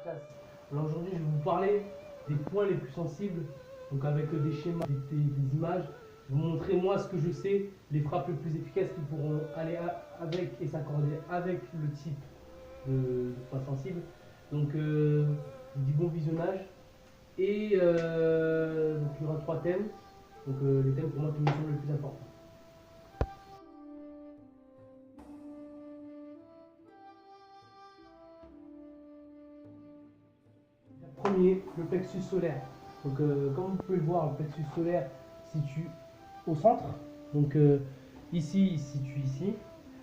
classe. Alors aujourd'hui, je vais vous parler des points les plus sensibles, donc avec des schémas, des images. Je vais vous montrer moi ce que je sais, les frappes les plus efficaces qui pourront aller avec et s'accorder avec le type de point sensible. Donc je vous dis bon visionnage. Et donc il y aura 3 thèmes. Donc les thèmes pour moi qui me semblent les plus importants. Premier, le plexus solaire. Donc, comme vous pouvez le voir, le plexus solaire se situe au centre. Donc, ici, il se situe ici.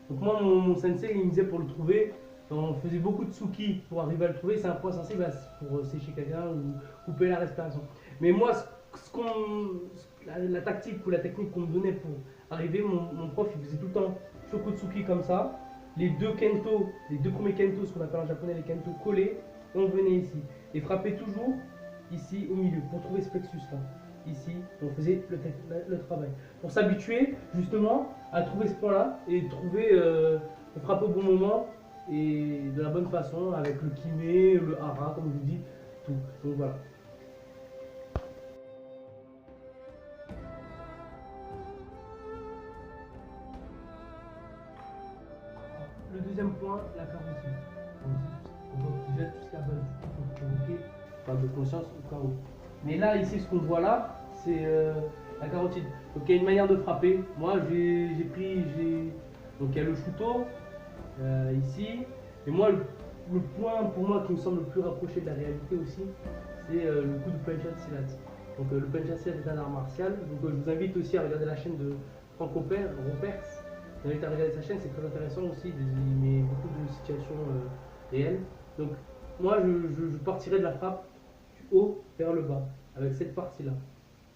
Donc, moi, mon sensei, il me disait pour le trouver, on faisait beaucoup de tsuki pour arriver à le trouver. C'est un point sensible pour sécher quelqu'un ou couper la respiration. Mais moi, la tactique ou la technique qu'on me donnait pour arriver, mon prof, il faisait tout le temps shokotsuki comme ça. Les deux kento, les deux premiers kento, ce qu'on appelle en japonais les kento, collés. Et on venait ici. Et frapper toujours ici au milieu pour trouver ce plexus là. Ici, on faisait le travail. Pour s'habituer justement à trouver ce point là et trouver, frapper au bon moment et de la bonne façon avec le kimé, le hara, comme je vous dis, tout. Donc voilà. Le deuxième point, la carotide. On voit déjà tout ce qui est à base du coup pour provoquer pas de conscience au cas où. Mais là, ici, ce qu'on voit là, c'est la carotide. Donc il y a une manière de frapper. Moi, donc il y a le shuto ici. Et moi, le point pour moi qui me semble le plus rapproché de la réalité aussi, c'est le coup de Penchat Silat. Donc le Penchat Silat est un art martial. Donc je vous invite aussi à regarder la chaîne de Franck Ropers. Je vous invite à regarder sa chaîne, c'est très intéressant aussi. Il met beaucoup de situations réelles. Donc moi, je partirai de la frappe du haut vers le bas, avec cette partie-là,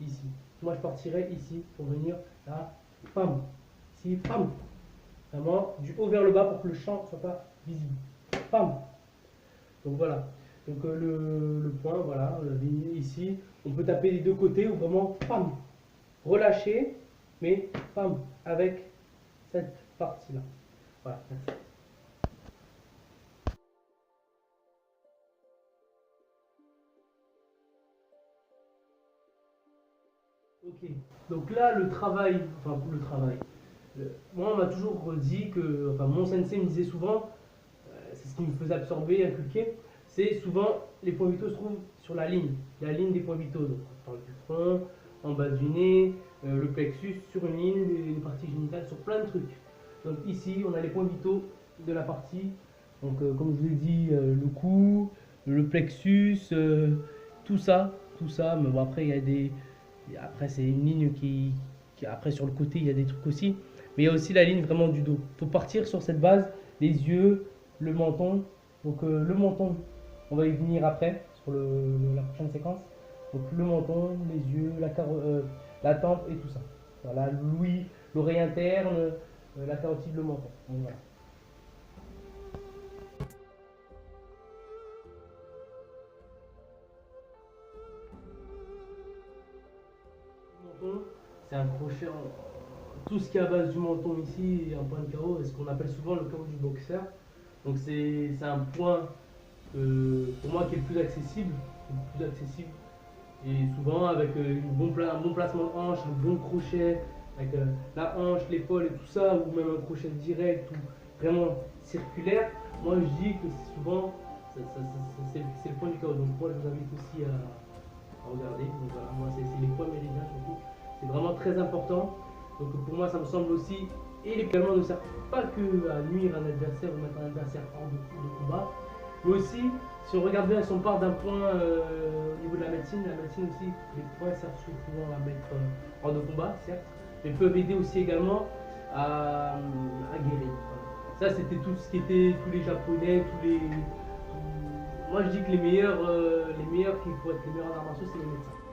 ici. Moi, je partirai ici pour venir là, pam, ici, pam. Vraiment, du haut vers le bas pour que le champ ne soit pas visible. Pam. Donc voilà. Donc le point, voilà, la ligne ici. On peut taper les deux côtés ou vraiment, pam. Relâcher, mais pam, avec cette partie-là. Voilà, merci. Ok, donc là moi on m'a toujours dit que, enfin mon sensei me disait souvent, c'est ce qui me faisait absorber, inculquer, c'est souvent les points vitaux se trouvent sur la ligne des points vitaux, donc on parle du front, en bas du nez, le plexus sur une ligne, les parties génitales, sur plein de trucs. Donc ici on a les points vitaux de la partie, donc comme je vous ai dit, le cou, le plexus, tout ça, mais bon après il y a des après, c'est une ligne après, sur le côté, il y a des trucs aussi. Mais il y a aussi la ligne vraiment du dos. Il faut partir sur cette base, les yeux, le menton. Donc, le menton, on va y venir après, sur la prochaine séquence. Donc, le menton, les yeux, la tempe et tout ça. Voilà, l'ouïe, l'oreille interne, la carotide, le menton. Donc, voilà. C'est un crochet, tout ce qui est à base du menton ici, un point de carreau, c'est ce qu'on appelle souvent le carreau du boxeur. Donc c'est un point pour moi qui est le plus accessible, et souvent avec un bon placement de hanche, un bon crochet, avec la hanche, l'épaule et tout ça, ou même un crochet direct ou vraiment circulaire. Moi je dis que c'est souvent c'est le point du carreau. Donc moi je vous invite aussi à regarder. Donc voilà, moi c'est les points méridiens surtout. C'est vraiment très important. Donc pour moi ça me semble aussi, et également ne sert pas que à nuire un adversaire ou mettre un adversaire hors de combat, mais aussi si on regarde bien, si on part d'un point au niveau de la médecine aussi, les points servent souvent à mettre hors de combat, certes, mais peuvent aider aussi également à guérir. Voilà. Ça c'était tout ce qui était tous les japonais, moi je dis que les meilleurs qui pourraient être les meilleurs en arts martiaux, c'est les médecins.